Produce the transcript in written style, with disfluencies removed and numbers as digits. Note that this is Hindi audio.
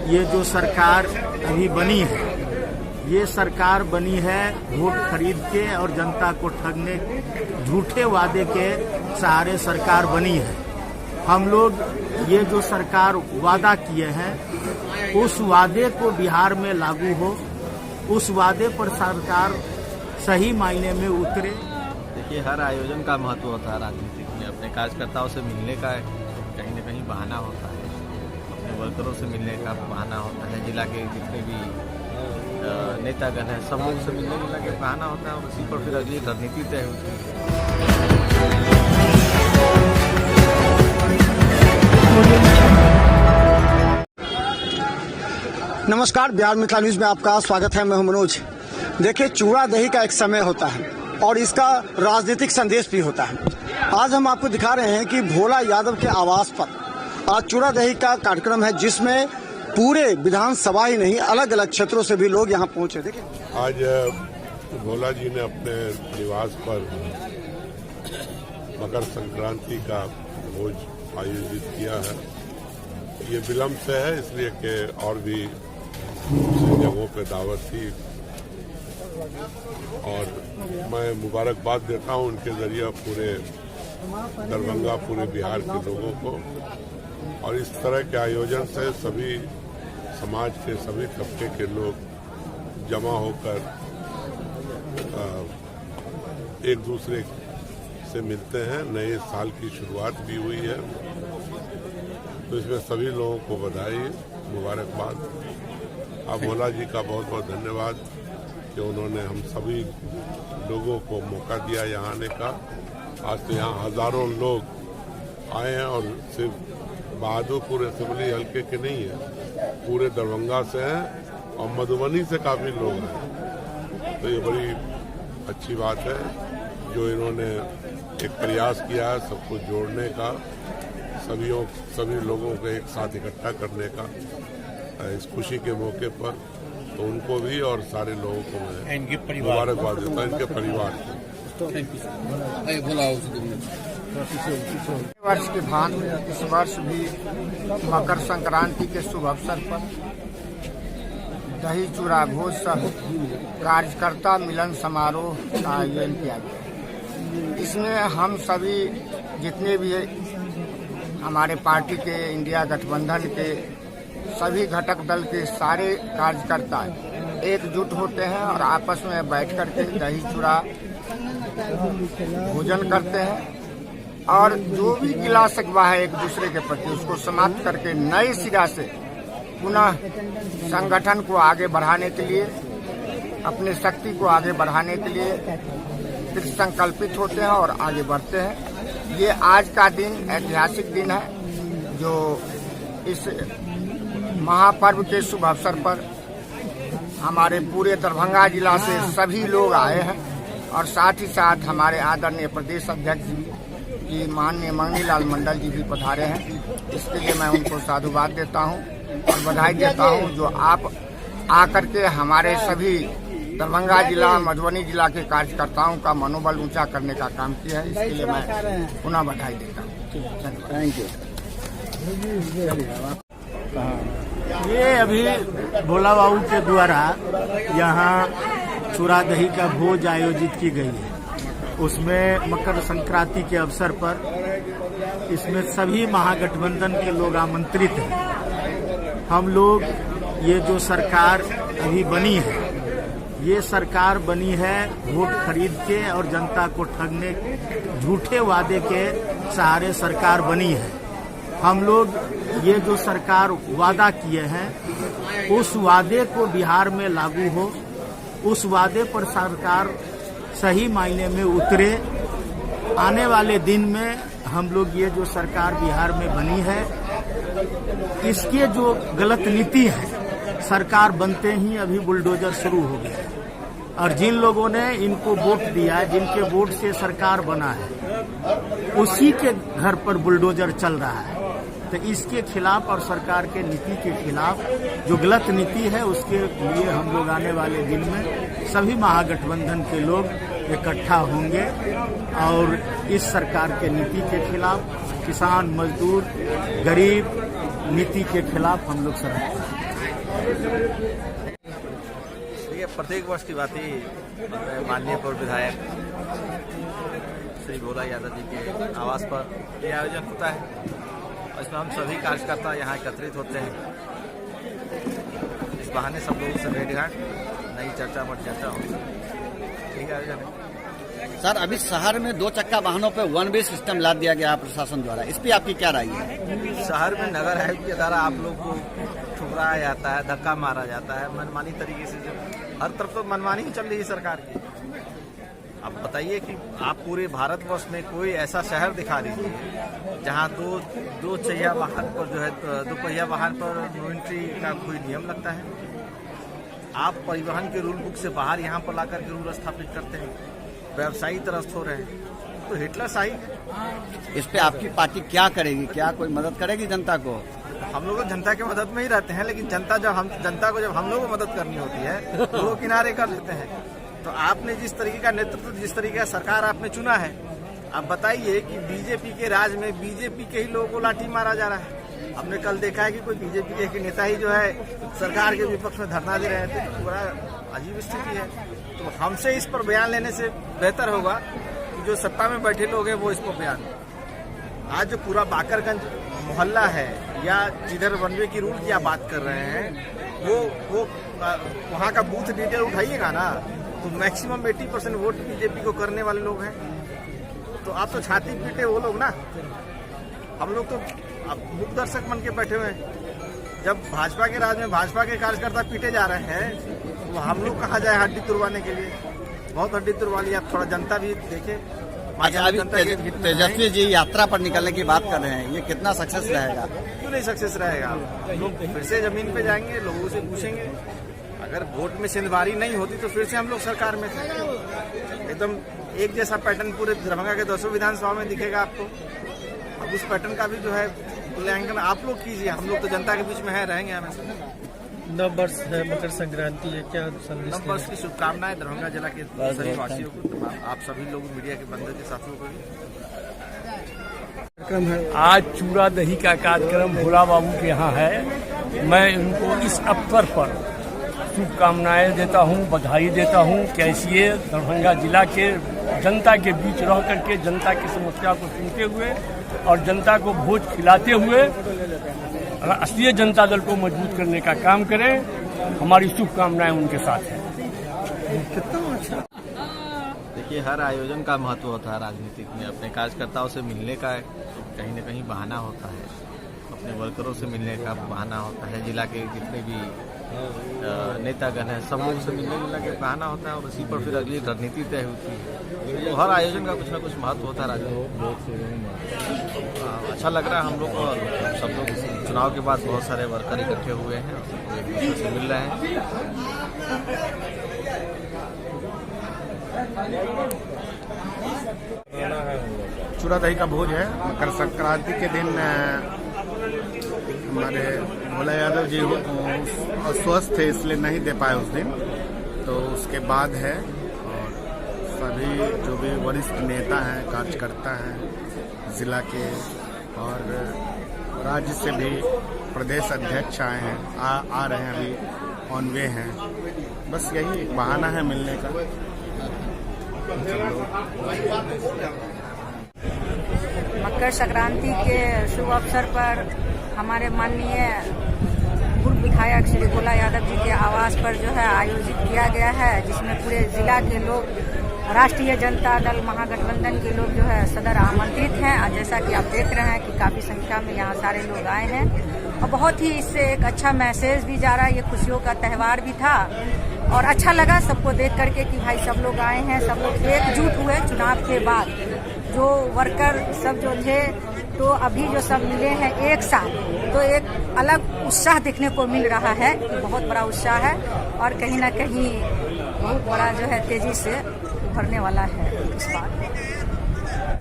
ये जो सरकार अभी बनी है, ये सरकार बनी है वोट खरीद के और जनता को ठगने, झूठे वादे के सहारे सरकार बनी है। हम लोग ये जो सरकार वादा किए हैं, उस वादे को बिहार में लागू हो, उस वादे पर सरकार सही मायने में उतरे। देखिए, हर आयोजन का महत्व होता है राजनीतिक में। अपने कार्यकर्ताओं से मिलने का कहीं न कहीं बहाना होता है, अपने वर्करों से मिलने का बहाना होता है, जिला के जितने भी नेतागण हैं सब लोग से मिलने जुलने का बहाना होता है, और उसी पर फिर अगली रणनीति तय होती है। नमस्कार, बिहार मिथिला न्यूज में आपका स्वागत है। मैं हूं मनोज। देखिए, चूड़ा दही का एक समय होता है और इसका राजनीतिक संदेश भी होता है। आज हम आपको दिखा रहे हैं कि भोला यादव के आवास पर आज चूड़ा दही का कार्यक्रम है, जिसमें पूरे विधानसभा ही नहीं, अलग अलग क्षेत्रों से भी लोग यहां पहुंचे। देखिए, आज भोला जी ने अपने निवास पर मकर संक्रांति का भोज आयोजित किया है। ये विलम्ब से है, इसलिए कि और भी जगहों पे दावत थी, और मैं मुबारकबाद देता हूं उनके जरिए पूरे दरभंगा, पूरे बिहार के लोगों को। और इस तरह के आयोजन से सभी समाज के सभी तबके के लोग जमा होकर एक दूसरे से मिलते हैं। नए साल की शुरुआत भी हुई है, तो इसमें सभी लोगों को बधाई, मुबारकबाद। अब भोला जी का बहुत बहुत धन्यवाद कि उन्होंने हम सभी लोगों को मौका दिया यहाँ आने का। आज तो यहाँ हजारों लोग आए हैं, और सिर्फ बहादुरपुर असेंबली हल्के के नहीं है, पूरे दरभंगा से हैं और मधुबनी से काफी लोग हैं। तो ये बड़ी अच्छी बात है जो इन्होंने एक प्रयास किया है सबको जोड़ने का, सभी लोगों को एक साथ इकट्ठा करने का इस खुशी के मौके पर। तो उनको भी और सारे लोगों को मैं मुबारकबाद देता हूं, इनके परिवार को। वर्ष की भांति इस वर्ष भी मकर संक्रांति के शुभ अवसर पर दही चूड़ा भोज सह कार्यकर्ता मिलन समारोह का आयोजन किया गया। इसमें हम सभी जितने भी हमारे पार्टी के, इंडिया गठबंधन के सभी घटक दल के सारे कार्यकर्ता एकजुट होते हैं और आपस में बैठ करके दही चूड़ा भोजन करते हैं, और जो भी गिला शिकवा है एक दूसरे के प्रति उसको समाप्त करके नए सिरा से पुनः संगठन को आगे बढ़ाने के लिए, अपनी शक्ति को आगे बढ़ाने के लिए फिर संकल्पित होते हैं और आगे बढ़ते हैं। ये आज का दिन ऐतिहासिक दिन है, जो इस महापर्व के शुभ अवसर पर हमारे पूरे दरभंगा जिला से सभी लोग आए हैं, और साथ ही साथ हमारे आदरणीय प्रदेश अध्यक्ष जी माननीय मंगनीलाल मंडल जी भी पधारे हैं। इसके लिए मैं उनको साधुवाद देता हूं और बधाई देता हूं, जो आप आकर के हमारे सभी दरभंगा जिला, मधुबनी जिला के कार्यकर्ताओं का मनोबल ऊंचा करने का काम किया है। इसके लिए मैं पुनः बधाई देता हूँ। Thank you. ये अभी भोला बाबू के द्वारा यहाँ चूड़ा दही का भोज आयोजित की गई है। उसमें मकर संक्रांति के अवसर पर इसमें सभी महागठबंधन के लोग आमंत्रित हैं। हम लोग ये जो सरकार अभी बनी है, ये सरकार बनी है वोट खरीद के और जनता को ठगने, झूठे वादे के सहारे सरकार बनी है। हम लोग ये जो सरकार वादा किए हैं, उस वादे को बिहार में लागू हो, उस वादे पर सरकार सही मायने में उतरे। आने वाले दिन में हम लोग ये जो सरकार बिहार में बनी है, इसके जो गलत नीति है, सरकार बनते ही अभी बुलडोजर शुरू हो गया है, और जिन लोगों ने इनको वोट दिया, जिनके वोट से सरकार बना है, उसी के घर पर बुलडोजर चल रहा है। तो इसके खिलाफ और सरकार के नीति के खिलाफ जो गलत नीति है, उसके लिए हम लोग आने वाले दिन में सभी महागठबंधन के लोग इकट्ठा होंगे और इस सरकार के नीति के खिलाफ, किसान, मजदूर, गरीब नीति के खिलाफ हम लोग सड़क पर देखिए, प्रत्येक वर्ष की बात ही माननीय पूर्व विधायक श्री भोला यादव जी के आवास पर यह आयोजन होता है और इसमें हम सभी कार्यकर्ता यहाँ एकत्रित होते हैं। इस बहाने सब लोगों से भेंटघाट, नई चर्चा मत चर्चा हो, ठीक आयोजन है। सर, अभी शहर में 2 चक्का वाहनों पे 1 वे सिस्टम ला दिया गया प्रशासन द्वारा, इस पे आपकी क्या राय है? शहर में नगर आयुक्त के द्वारा आप लोग को ठुकराया जाता है, धक्का मारा जाता है मनमानी तरीके से। जो हर तरफ तो मनमानी ही चल रही है सरकार की। अब बताइए कि आप पूरे भारतवर्ष में कोई ऐसा शहर दिखा दीजिए जहां दो पहिया वाहन पर जो है 2 पहिया वाहन पर नो एंट्री का कोई नियम लगता है। आप परिवहन के रूल बुक से बाहर यहाँ पर लाकर के रूल स्थापित करते हैं, व्यवसायी त्रस्त हो रहे हैं, तो हिटलर शाही। इस पे आपकी पार्टी क्या करेगी? क्या कोई मदद करेगी जनता को? हम लोग जनता की मदद में ही रहते हैं, लेकिन जनता को जब हम लोग को मदद करनी होती है तो वो किनारे कर लेते हैं। तो आपने जिस तरीके का नेतृत्व, जिस तरीके का सरकार आपने चुना है, आप बताइए कि बीजेपी के राज में बीजेपी के ही लोगों को लाठी मारा जा रहा है। हमने कल देखा है कि कोई बीजेपी के एक नेता ही जो है सरकार के विपक्ष में धरना दे रहे थे। तो बड़ा अजीब स्थिति है। तो हमसे इस पर बयान लेने से बेहतर होगा कि जो सत्ता में बैठे लोग हैं वो इस पर बयान। आज जो पूरा बाकरगंज मोहल्ला है या जिधर वन वे की रूल की आप बात कर रहे हैं, वो वहाँ का बूथ डिटेल उठाइएगा ना, तो मैक्सिमम 80% वोट बीजेपी को करने वाले लोग हैं। तो आप तो छाती पीटे वो लोग ना, हम लोग तो अब मूक दर्शक बन के बैठे हुए हैं। जब भाजपा के राज में भाजपा के कार्यकर्ता पीटे जा रहे हैं तो हम लोग कहाँ जाए हड्डी तुड़वाने के लिए? बहुत हड्डी तुड़वा ली। आप थोड़ा जनता भी देखे। तेजस्वी जी यात्रा पर निकलने की बात कर रहे हैं, ये कितना सक्सेस रहेगा? क्यों नहीं सक्सेस रहेगा? लोग फिर से जमीन पे जाएंगे, लोगों से पूछेंगे। अगर वोट में सिंधवारी नहीं होती तो फिर से हम लोग सरकार में थे। एकदम एक जैसा पैटर्न पूरे दरभंगा के 200 विधानसभा में दिखेगा आपको। अब उस पैटर्न का भी जो है मूल्यांकन आप लोग कीजिए। हम लोग तो जनता के बीच में है, रहेंगे हमेशा। नव वर्ष है, मकर संक्रांति है, क्या संदेश? नव वर्ष की शुभकामनाएं दरभंगा जिला के सभी वासियों को, आप सभी लोग मीडिया के बंधु के साथियों को भी। आज चूड़ा दही का कार्यक्रम भोला बाबू के यहाँ है। मैं उनको इस अवसर पर शुभकामनाएं देता हूँ, बधाई देता हूँ। कैसे दरभंगा जिला के जनता के बीच रह करके जनता की समस्या को सुनते हुए और जनता को भोज खिलाते हुए राष्ट्रीय जनता दल को मजबूत करने का काम करें। हमारी शुभकामनाएं उनके साथ हैं। देखिए, हर आयोजन का महत्व होता है राजनीतिक में। अपने कार्यकर्ताओं से मिलने का कहीं न कहीं बहाना होता है, अपने वर्करों से मिलने का बहाना होता है, जिला के जितने भी नेतागण हैं सब लोग से मिलने जुलने का बहाना होता है और उसी पर फिर अगली रणनीति तय होती है। तो हर आयोजन का कुछ न कुछ महत्व होता है राजनीति। अच्छा लग रहा है हम लोग को। सब लोग चुनाव के बाद बहुत सारे वर्कर इकट्ठे हुए हैं और सबको एक दूसरे से मिल रहे हैं। चूड़ा दही का भोज है। मकर संक्रांति के दिन हमारे भोला यादव जी अस्वस्थ थे, इसलिए नहीं दे पाए उस दिन, तो उसके बाद है। और सभी जो भी वरिष्ठ नेता हैं, कार्यकर्ता हैं जिला के और राज्य से भी प्रदेश अध्यक्ष आए हैं, आ रहे हैं, अभी ऑन वे हैं। बस यही एक बहाना है मिलने का। मकर संक्रांति के शुभ अवसर पर हमारे माननीय पूर्व विधायक श्री भोला यादव जी के आवास पर जो है आयोजित किया गया है, जिसमें पूरे जिला के लोग, राष्ट्रीय जनता दल महागठबंधन के लोग जो है सदर आमंत्रित हैं। और जैसा कि आप देख रहे हैं कि काफी संख्या में यहाँ सारे लोग आए हैं और बहुत ही इससे एक अच्छा मैसेज भी जा रहा है। ये खुशियों का त्यौहार भी था और अच्छा लगा सबको देख करके कि भाई सब लोग आए हैं, सब लोग एकजुट हुए चुनाव के बाद। जो वर्कर सब जो थे तो अभी जो सब मिले हैं एक साथ, तो एक अलग उत्साह देखने को मिल रहा है कि बहुत बड़ा उत्साह है और कहीं ना कहीं बहुत बड़ा जो है तेजी से उभरने वाला है इस बार।